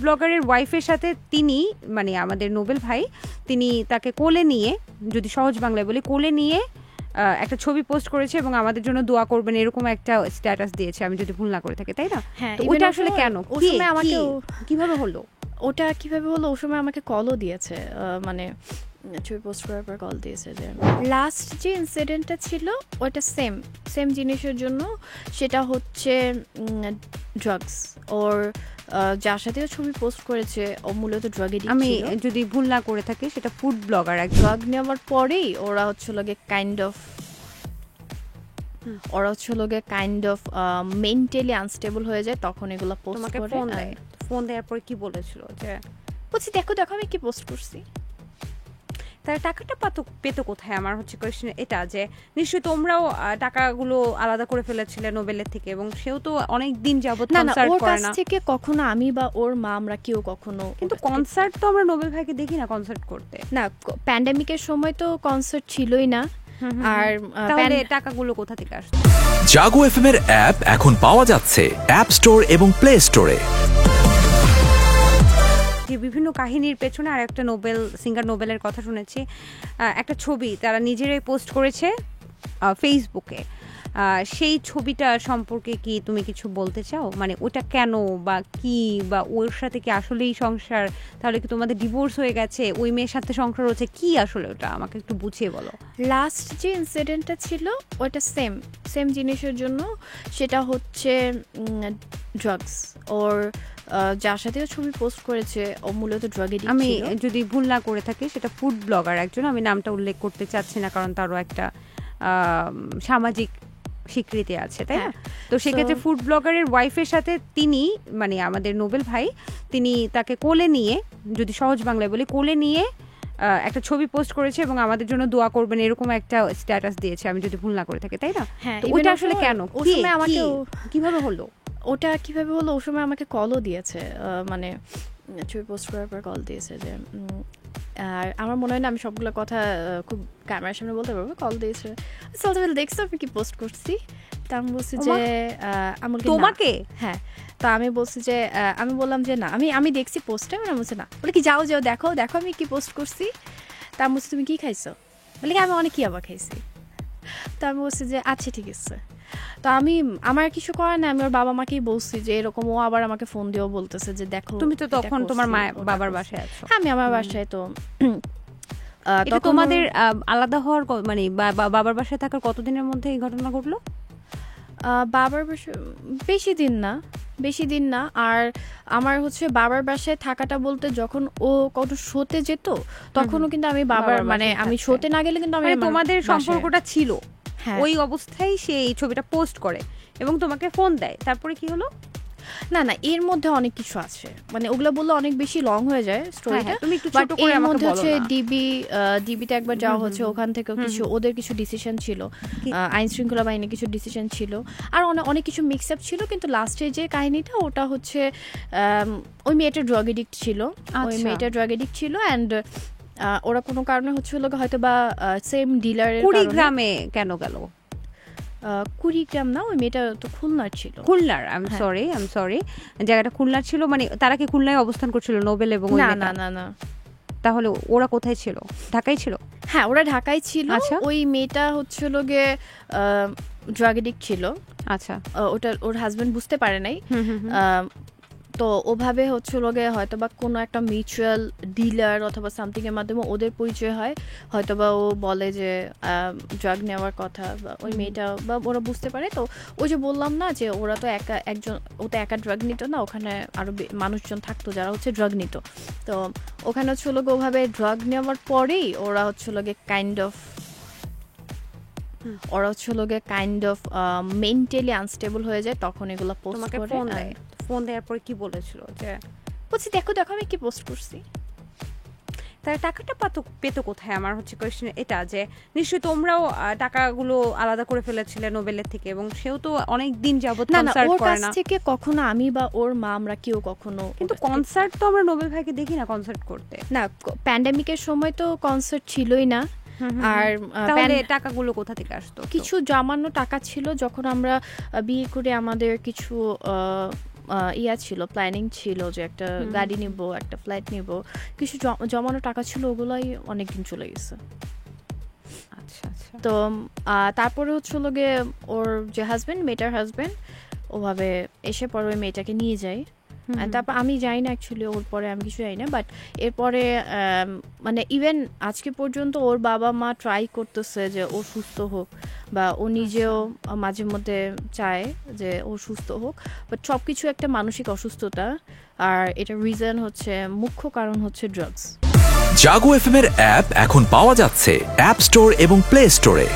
ব্লগারের ওয়াইফের সাথে তিনি মানে আমাদের নোবেল ভাই তিনি তাকে কোলে নিয়ে, যদি সহজ বাংলায় বলি, কোলে নিয়ে একটা ছবি পোস্ট করেছে এবং আমাদের জন্য দোয়া করবেন এরকম একটা স্ট্যাটাস দিয়েছে, আমি যদি ভুল না করে থাকি, তাই না? হ্যাঁ, তো ওটা আসলে কেন, কিভাবে হলো? ওটা কিভাবে হলো, ওই সময় আমাকে কলও দিয়েছে, মানে ছবি পোস্ট করার পর কল দিয়েছে যে লাস্ট যে ইনসিডেন্টটা ছিল ওটা সেম জিনিসের জন্য, সেটা হচ্ছে ড্রাগস। ওর যার সাথে ছবি পোস্ট করেছে ও মূলত ড্রাগ এডিক্ট। আমি যদি ভুল না করে থাকি সেটা ফুড ব্লগার। ড্রাগ নেওয়ার পরেই ওরা হচ্ছে লোকে কাইন্ড অফ মেন্টালি আনস্টেবল হয়ে যায়, তখন এগুলো পোস্ট করে। ফোন দেওয়ার পর কি বলেছিল যে বলছি দেখো আমি কি পোস্ট করছি। তারা টাকাটা পেতো কোথায়? আমার হচ্ছে কোয়েশ্চেন এটা, যে নিশ্চয়ই তোমরাও টাকাগুলো আলাদা করে ফেলেছিলে নোবেলের থেকে, এবং সেও তো অনেক দিন যাবত কনসার্ট করে না। থেকে কখনো আমি বা ওর মা আমরা কেউ কখনো, কিন্তু কনসার্ট তো আমরা নোবেল ভাইকে দেখি না কনসার্ট করতে। না, প্যান্ডেমিকের সময় তো কনসার্ট ছিলই না। আর তাহলে টাকাগুলো কোথা থেকে আসছে? জাগো এফএম এর অ্যাপ এখন পাওয়া যাচ্ছে অ্যাপ স্টোর এবং প্লে স্টোরে। বিভিন্ন কাহিনীর পেছনে আর একটা সিঙ্গার নোবেলের কথা শুনেছি, একটা ছবি তারা নিজেরাই পোস্ট করেছে ফেসবুকে। সেই ছবিটা সম্পর্কে কি তুমি কিছু বলতে চাও? মানে ওটা কেন বা কি, বা ওর সাথে কি আসলেই সংসার? তাহলে কি তোমাদের ডিভোর্স হয়ে গেছে? ওই মেয়ের সাথে সংসার হচ্ছে কি আসলে? ওটা আমাকে একটু বুঝিয়ে বলো। লাস্ট যে ইনসিডেন্টটা ছিল ওটা সেম জিনিসের জন্য, সেটা হচ্ছে ড্রাগস। ওর যার সাথে ছবি পোস্ট করেছে ও মূলত ড্রাগ এডিক্ট। আমি যদি ভুল না করে থাকি সেটা ফুড ব্লগার একজন, আমি নামটা উল্লেখ করতে চাচ্ছি না কারণ তারও একটা সামাজিক স্বীকৃতি আছে, তাই না? তো সেক্ষেত্রে ফুড ব্লগারের ওয়াইফের সাথে তিনি মানে আমাদের নোবেল ভাই তিনি তাকে কোলে নিয়ে, যদি সহজ বাংলায় বলি, কোলে নিয়ে একটা ছবি পোস্ট করেছে এবং আমাদের জন্য দোয়া করবেন এরকম একটা স্ট্যাটাস দিয়েছে, আমি যদি ভুল না করে থাকি, তাই না? হ্যাঁ, তো ওটা আসলে কেন, কিভাবে হলো? ওটা কিভাবে হলো, ওই সময় আমাকে কলও দিয়েছে, মানে ছবি পোস্ট করার পর কল দিয়েছে যে, আর আমার মনে হয় না আমি সবগুলো কথা খুব ক্যামেরার সামনে বলতে পারবো। কল দিয়েছে, দেখছো আমি কি পোস্ট করছি? তা আমি বলছি যে তোমাকে, হ্যাঁ। তো আমি বলছি যে, আমি বললাম যে না, আমি দেখছি পোস্টে। মানে বলছে না, বলে কি যাও দেখো আমি কি পোস্ট করছি। তা আমি বলছি তুমি কি খাইছো? বলে কি আমি অনেক কি আবার খাইছি। তো আমি বলছি যে আচ্ছা ঠিক আছে। তো আমার কিছু করার না, আমি ওর বাবা মাকেই বলছি যে এরকম। ও আবার আমাকে ফোন দিয়েও বলতেছে যে দেখো, তুমি তো তখন তোমার বাবার বাসায় আছো। হ্যাঁ, আমি আমার বাসায়। তো তোমাদের আলাদা হওয়ার মানে বাবার বাসায় থাকার কতদিনের মধ্যে এই ঘটনা ঘটলো? বাবার বাসায় বেশি দিন না। আর আমার হচ্ছে বাবার বাসায় থাকাটা বলতে, যখন ও কত শোতে যেত তখনও কিন্তু আমি মানে আমি শোতে না গেলে কিন্তু আমি, তোমাদের সম্পর্কটা ছিল ওই অবস্থায় সে এই ছবিটা পোস্ট করে এবং তোমাকে ফোন দেয়। তারপরে কি হলো? না, এর মধ্যে অনেক কিছু আছে, মানে ওগুলো বললে অনেক বেশি লং হয়ে যায় স্টোরিটা। তুমি একটু ছোট করে আমাকে বলো। এর মধ্যে হচ্ছে ডিবিতে একবার যাওয়া হচ্ছে, ওখান থেকে ওদের কিছু ডিসিশন ছিল, আইন শৃঙ্খলা বাহিনীর কিছু ডিসিশন ছিল, আর অনেক কিছু মিক্স আপ ছিল। কিন্তু লাস্টে যে কাহিনীটা, ওটা হচ্ছে ওই মেয়েটা ড্রাগ এডিক্ট ছিল। অ্যান্ড ওরা কোনো কারণে হয়তো বা সেম ডিলারের কুড়িগ্রামে কেন গেল? কুড়িগ্রাম না, ওই মেয়েটা তো খুলনার ছিল। খুলনার, আই এম সরি, জায়গাটা খুলনার ছিল। মানে তারা কি খুলনায় অবস্থান করছিল নোবেল এবং? না। তাহলে ওরা কোথায় ছিল? ঢাকায় ছিল? হ্যাঁ, ওরা ঢাকায় ছিল। ওই মেয়েটা হচ্ছিল গিয়ে ড্রাগ এডিক্ট ছিল। আচ্ছা, ওটা ওর হাজবেন্ড বুঝতে পারে নাই। তো ওভাবে হচ্ছিল গিয়ে হয়তো বা কোনো একটা মিউচুয়াল ডিলার অথবা সামথিং এর মাধ্যমে ওদের পরিচয় হয়। হয়তো বা ও বলে যে ড্রাগ নেওয়ার কথা, বা ওই মেয়েটা বা ওরা বুঝতে পারে। তো ওই যে বললাম না যে ওরা তো ও তো একা ড্রাগ নিত না, ওখানে আরো মানুষজন থাকতো যারা হচ্ছে ড্রাগ নিত। তো ওখানে হচ্ছিল গিয়ে ওভাবে ড্রাগ নেওয়ার পরেই ওরা হচ্ছিল গিয়ে কাইন্ড অফ মেন্টালি আনস্টেবল হয়ে যায়, তখন এগুলো পোস্ট করে। ফোন দেওয়ার পরে কি বলেছিল? যে বলছি দেখো আমি কি পোস্ট করছি। তারা টাকাটা পেতো কোথায়? আমার হচ্ছে কোয়েশ্চেন এটা, যে নিশ্চয়ই তোমরাও টাকাগুলো আলাদা করে ফেলেছিলে নোবেলের থেকে, এবং সেও তো অনেক দিন যাবত কনসার্ট করে না। থেকে কখনো আমি বা ওর মা আমরা কেউ কখনো, কিন্তু কনসার্ট তো আমরা নোবেল ভাইকে দেখি না কনসার্ট করতে। না, প্যান্ডেমিকের সময় তো কনসার্ট ছিলই না। আর তাহলে টাকাগুলো কোথা থেকে আসতো? কিছু জমানো টাকা ছিল, যখন আমরা বিয়ে করে আমাদের কিছু ইয়া ছিল, প্ল্যানিং ছিল যে একটা গাড়ি নিব, একটা ফ্ল্যাট নিব, কিছু জমানো টাকা ছিল, ওগুলাই অনেকদিন চলে গেছে। আচ্ছা আচ্ছা। তো তারপরে হচ্ছিল গিয়ে ওর যে হাজবেন্ড, মেয়েটার হাজবেন্ড, ওভাবে এসে পরে ওই মেয়েটাকে নিয়ে যায়। আর তারপর আমি যাই না অ্যাকচুয়ালি, ওর পরে আমি কিছু যাই না, বাট এরপরে মানে ইভেন আজকে পর্যন্ত ওর বাবা মা ট্রাই করতেছে যে ও সুস্থ হোক, বা ও নিজেও মাঝে মধ্যে চায় যে ও সুস্থ হোক, বাট সব কিছু একটা মানসিক অসুস্থতা, আর এটা রিজন হচ্ছে, মুখ্য কারণ হচ্ছে ড্রাগস। জাগো এফএম এর অ্যাপ এখন পাওয়া যাচ্ছে অ্যাপ স্টোর এবং প্লে স্টোরে।